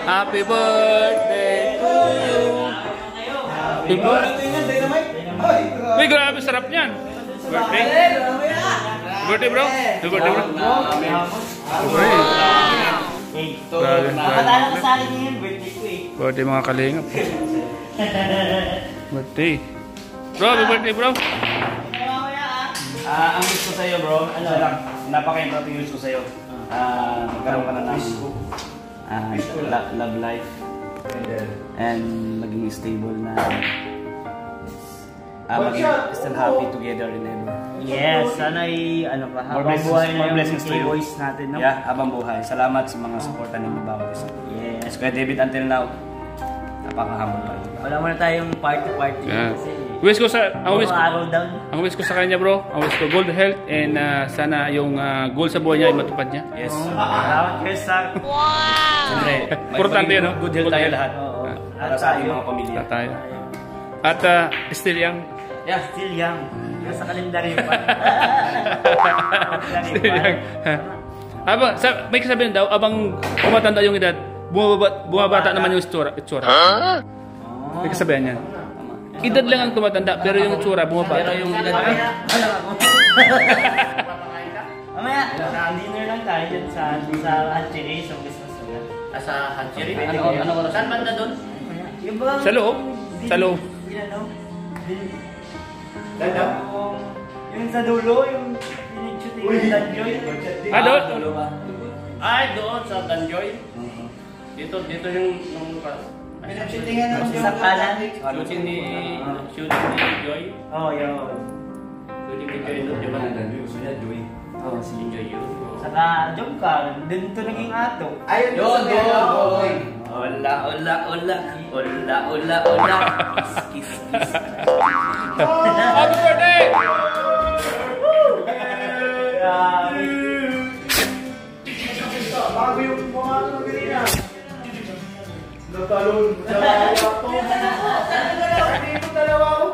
Happy birthday to you. Happy birthday. Uy, grabe sarap niyan. Birthday. Birthday bro. Birthday bro. Nakatala ko sa akin yun, birthday ko eh. Birthday mga kalingap. Birthday. Bro, happy birthday bro. Ang wish ko sa'yo bro, ano lang, napaka-importante wish ko sa'yo. Magkaroon ka na ng love life. And maging stable na maging still happy together and ever. Yes, sana ano pa, habang buhay na yung K-Boys natin, no? Yeah, habang buhay. Salamat sa mga suporta ninyo bawat isa. Yes. Kuya David, until now, napaka-humble pa rin. Wala muna tayong party-party. Kasi Wish ko sa ang wish ko sa kanya bro, ang wish ko good health and sana yung goal sa buhay niya ay matupad niya. Yes. Salamat kayo sa... Wow! Siyempre, Importante yun, no? Good health tayo lahat. Para sa ating mga pamilya. Tayo. At still young. Yeah, still young. Nasa kalendaryo pa. Still young. May kasabihan daw, abang tumatanda yung edad, bumabata naman yung itsura. May kasabihan yan. Edad lang ang tumatanda, pero yung itsura bumabata. Pero yung edad Mamaya, dinner lang tayo dyan sa Hatchery, sa business na. sa Hatchery? Ano oras? Saan banda doon? Sa loob? Sa loob. Yung sa dulo, yung pinag-shooting yung Danjoy. Doon? Ay, doon sa Danjoy. Dito yung Pinag-shootingan naman sa kanan. shooting ni Joy. Oh, yun. Shooting ni Joy doon, di ba? Joy. Oh, Si Joy yun. saka joke ka, dun to naging ato. Ayun, doon. Hola. Kiss. Happy birthday! Bago yung mga kanina. Natalon sa lato. Dito dalawa ko.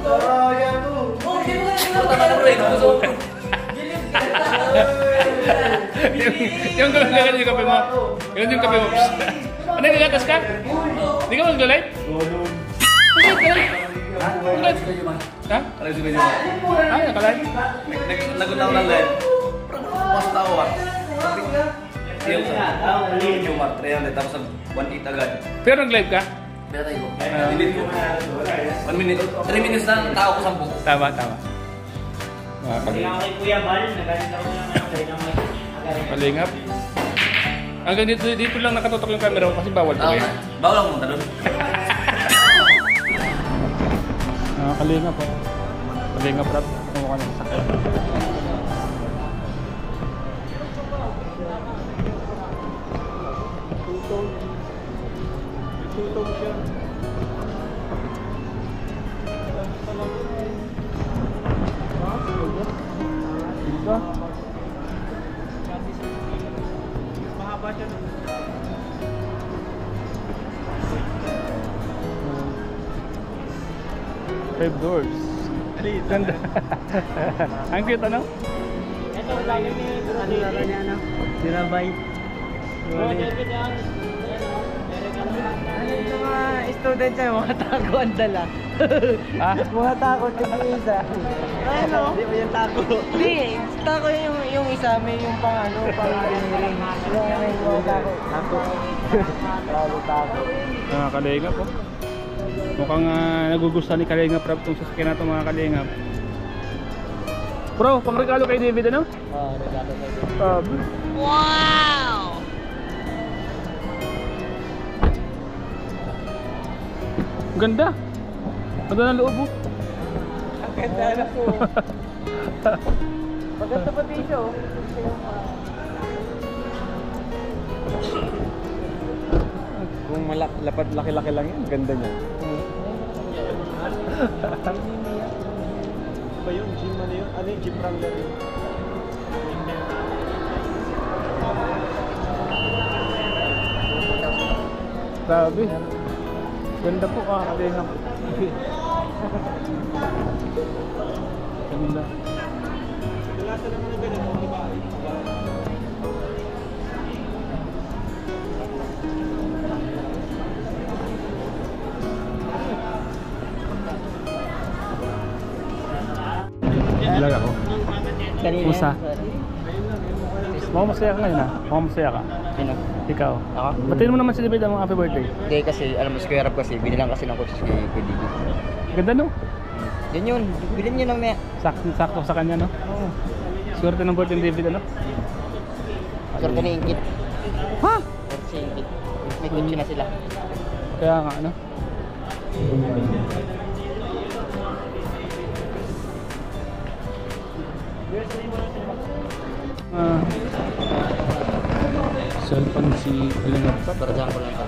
Saraya to. Yung gulay yung kape mo. Yun yung kape mo. Ano yung gatas ka? Hindi ka mag-light? Ha? Ay, nakalay. Nagundang ng live. Basta ako Yung video mark 300 tapos 1.8 agad. Pero nag-live ka? Pinatay ko. Delete ko. 1 minute. 3 minutes lang tao ko 10. Tama. Hindi ako kay Kuya Bal, nagalit ako lang ng dynamite. Kalingap. Hanggang dito lang nakatutok yung camera ko kasi bawal po kayo. Bawal lang pumunta doon. Kalingap po. Kalingap rap. Kumukha na sa sakit. Tutong siya. Mahaba siya. Five doors. Ganda. Ang cute ano? Ito, lalo ni Brother niya, no? Dirabay. Ano yung mga student siya, mga tago ang dala. Mga tago yung isa. Ano? Hindi mo yung tago. Hindi, tago yung isa, may yung pang ano, pang ring. Yung mga tago. Tago. Kalingap po. Mukhang nagugustuhan ni Kalingap Rap itong sasakyan na ito mga Kalingap. Bro, pang regalo kay David ano? Oo, regalo kay David. Wow! Ganda! Ganda ng loob mo. Ang ganda na po. Maganda pa dito. Kung lapad laki-laki lang yan, ganda niya. Ba yun? Gym ano yun? Ano yung gym wrangler yun? Grabe. Ganda po Kalingap. Ganda. Kadalasan naman ang ganun, di ba? Musa. Mukhang masaya ka ngayon ha? Mukhang masaya ka. Sino? Ikaw. Ako? Batiin mo naman si David ang happy birthday. Hindi kasi, alam mo, si Kuya Rap kasi, binilang kasi ng coach kay Didi. Ganda no? Yan yun, bilhin nyo lang na. Sakto sa kanya no? Oo. Swerte ng birthday ni David ano? Swerte na Ingkit. Ha? Swerte si Ingkit. May kutsi na sila. Kaya nga ano? Cellphone si Kalingap. Barjahan ko lang ito.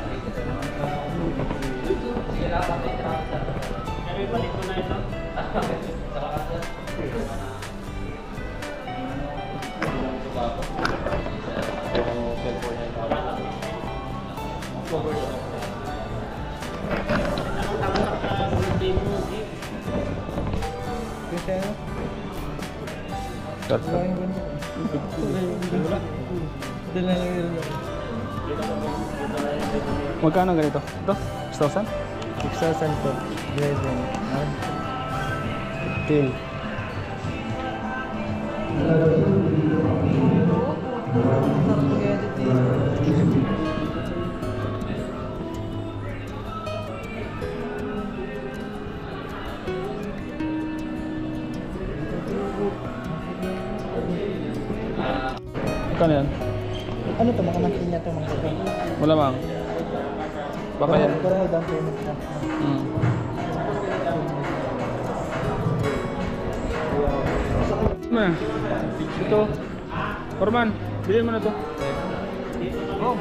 Magkano ganito? Ito? 6,000? 6,000 po. Yes, 15. Magkano yan? Ano to, mga monthly niya to, mga kapatid? Wala mang. Baka yan. Pero may down payment na. Ito. Forman, bilhin mo na to. Oh.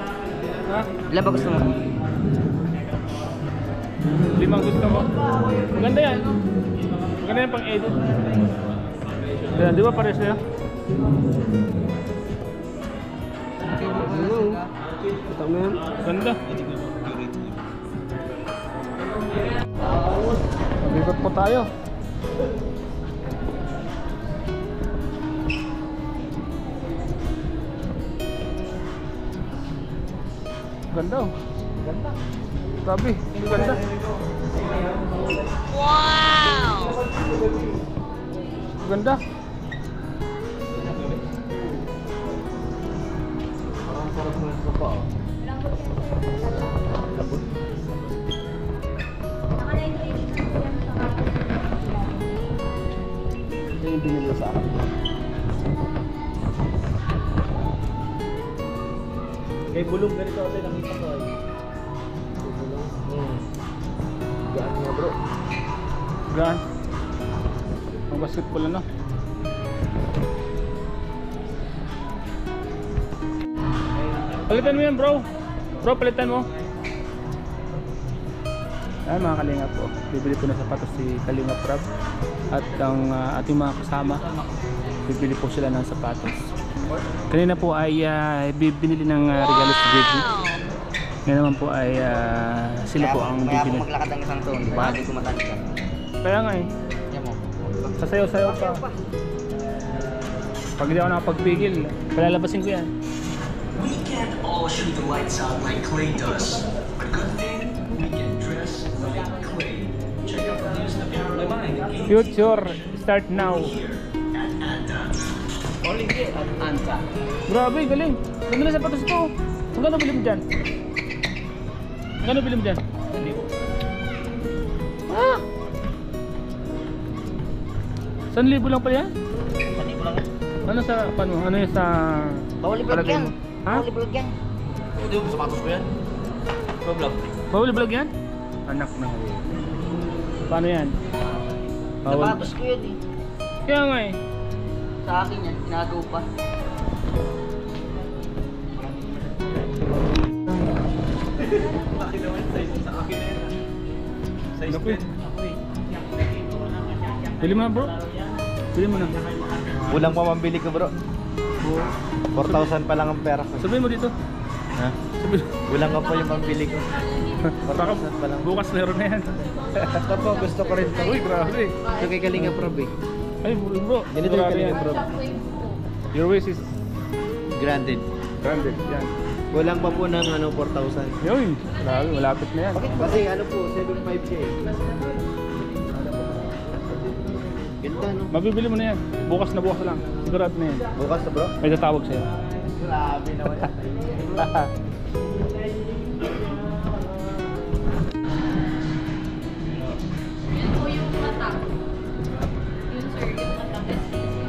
Ha? Ilan ba gusto mo? 5 gusto mo. Maganda yan. Maganda yan pang edit. Yan, di ba pares na yan? Ito mo yan. Ganda. Magbibot po tayo. Ganda oh. Ganda. Grabe, ganda. Wow! Ganda. Ito yung binili sa akin. Kay bulong ganito ako nakita ko ay. Gaan nga bro. Gaan. Ang basketball ano? Palitan mo yan bro. Bro, palitan mo. Ay mga Kalingap po. Bibili po na sapatos si Kalingap Rob. At ang ating mga kasama, bibili po sila ng sapatos. Kanina po ay bibili ng regalo si Baby. Ngayon naman po ay sila po ang Kaya bibili. ako maglakad ng isang taon, di ba? Hindi ko matanda. Kaya nga eh. Yan mo. Sasayaw-sayaw pa. Pag hindi ako nakapagpigil, palalabasin ko yan. We can't all shoot the lights out like Clay does. But good thing, we can dress like Clay. Check out the news that are reminding you Future, start now. here at Anta. Only here at Anta. Grabe, galing. Ganda na sapatos ito. Magkano bili mo dyan? Magkano bili mo dyan? Ah! 1,000 lang pala yan? Hindi ko lang. Ano sa, paano? Ano yung sa... Bawal i-vlog palagay yan. mo? Ha? Bawal i-vlog yan. Hindi mo sapatos ko yan. Problem. Bawal i-vlog yan? Anak na. Paano yan? Sapatos ko yun eh. Kaya nga eh. Sa akin yan, tinagaw pa. Ano ko eh? Bili mo na bro. Bili mo na. Kulang pa mambili ko bro. 4,000 pa lang ang pera ko. Sabihin mo dito. Ha? Sabihin. Kulang ka pa yung pambili ko. Baka 4,000 pa lang. bukas meron na yan. Ito po, gusto ko rin ito. Uy, grabe. Ito kay Kalinga Prob eh. Ay bro. Ganito yung grabe Kalinga yan. Prob. Your wish is Granted. granted. Yan. Kulang pa po ng 4,000. Yun. Grabe, malapit na yan. Kasi ano po, 7.5 siya eh. Mabibili mo na yan. Bukas na lang. Sigurado na yan. Bukas na bro? May tatawag sa'yo. Grabe naman yan. Yun po yung matak. Yun sir, yung matak.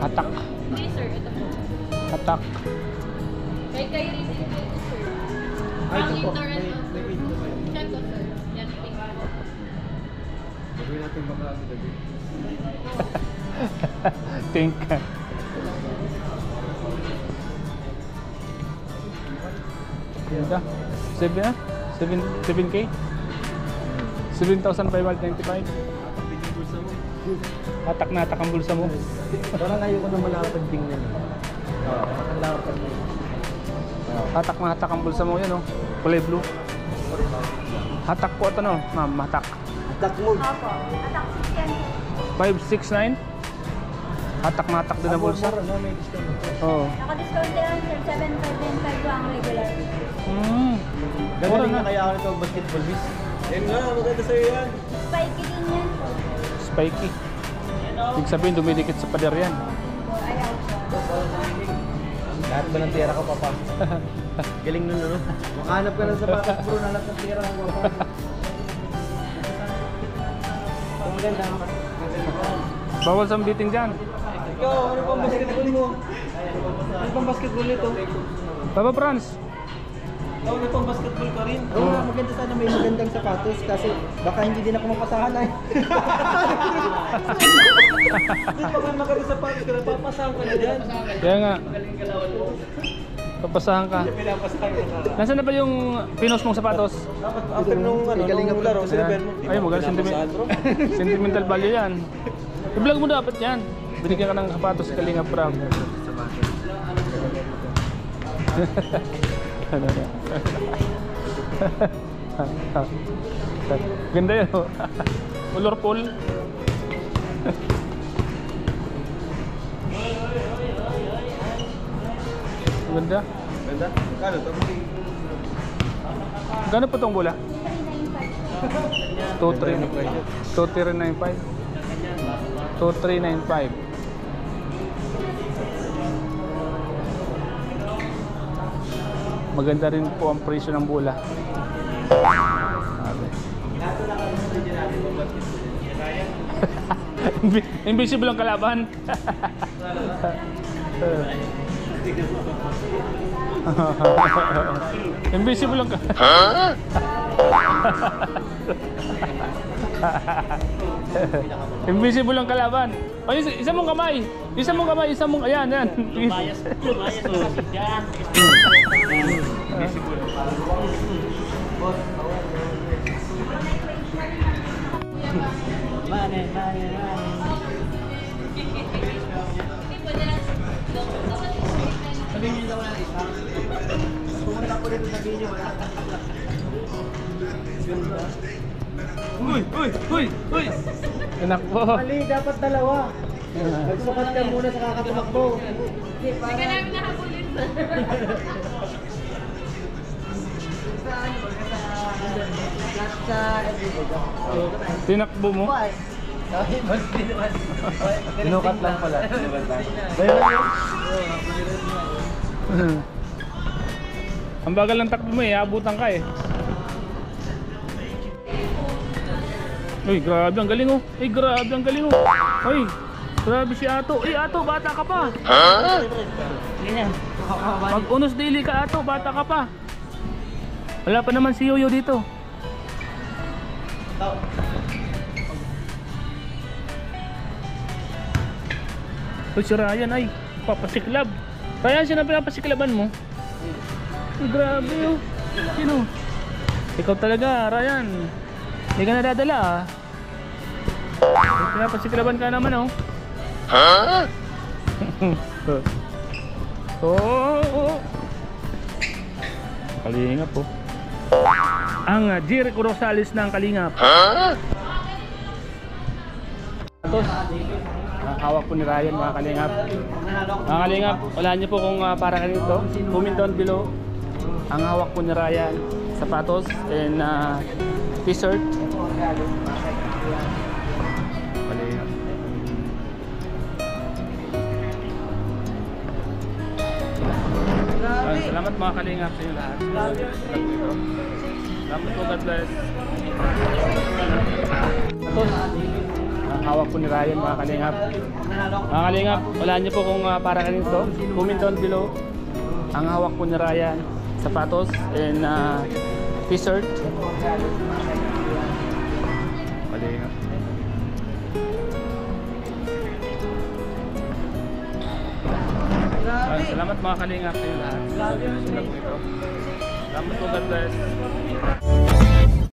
Hatak. Hindi sir, ito po. Hatak. Kay rin ito sir. Ang ignorant of sir. Check ko sir. Yan, pink po. Gawin natin baka sa gabi. Think. Yan ka? 7K? 7,595. Hatak na hatak ang bulsa mo. Parang ayoko na malapad tingnan. Oo, malapad na. Hatak na hatak ang bulsa mo. Yan o. Kulay blue. Hatak po ito no? Ma'am, hatak. Attack mode. Opo. Atak 569. 6 yan. Hatak na hatak din ang bulsa. No, may discount. Oo. Naka-discount lang sir. 7.5 ang regular. Mura Gagaling na. na kaya ako nito basketball miss. Yan nga, maganda sa'yo yan. Spiky din yan po. Spiky. Ibig sabihin dumidikit sa pader yan. Ayaw po. Lahat ba ng tira ko papasok? Galing nun ano? Makahanap ka na sa bakas bro na lahat ng tira ko papasok. Ang ganda. Bawal sa biting dyan. Ikaw, ano pang basketball mo? Ano pang basketball nito? Baba Franz. Ikaw, ano pang basketball ka rin? Oo, maganda sana may magandang sapatos kasi baka hindi din ako mapasahan ay. Hindi pag may magandang sapatos ka, napapasahan ka na dyan. Kaya nga. Papasahan ka. Pinapasahan ka na. Nasaan na ba yung pinos mong sapatos? Dapat after nung nung laro, silver mo. Ay, maganda sentimental value yan. I-vlog mo dapat yan. Binigyan ka ng sapatos sa Kalinga Prab. Ganda yun. Colorful. Ganda. Ganda? Kano to? Gano po itong bula? 2395. 2395. Maganda rin po ang presyo ng bula. Invisible ang kalaban. Invisible ang kalaban. Invisible ang kalaban. Ay, isa mong kamay. Isa mong kamay, isa mong ayan, yan. Lumayas yan. Mane. Sabihin niyo daw na isa. Pumunta po dito sa video. Uy! Anak po. Mali, dapat dalawa. Magsukat ka muna sa kakatumakbo. Hindi ka namin nakakulit sir. Tinakbo mo? Sinukat lang pala. Ang bagal ng takbo mo eh, abutan ka eh. Uy, grabe ang galing oh. Ay, grabe ang galing oh. Ay, grabe si Ato. Ay, Ato, bata ka pa. Mag-unos daily ka, Ato, bata ka pa. Wala pa naman si Yoyo dito. Uy, si Ryan ay papasiklab. Ryan, sino pinapasiklaban mo? Uy, grabe oh. Sino? Ikaw talaga, Ryan. Hindi ka nadadala ah. Pinapasiklaban ka naman oh. Ha? Oo. Kalingap po. Ang Jericho Rosales ng Kalingap. Tapos, hawak po ni Ryan mga Kalingap. Mga Kalingap, wala niyo po kung para kanito. Comment down below. Ang hawak po ni Ryan, sapatos and t-shirt. Kalingap. Salamat mga kalingap sa inyo lahat. Salamat po, God bless. Tapos, ang hawak po ni Ryan mga kalingap. Mga kalingap, wala niyo po kung para kanito. Comment down below. Ang hawak po ni Ryan, sapatos and t-shirt. Kalingap. Salamat mga kalingap sa inyo lahat. Salamat po, God bless.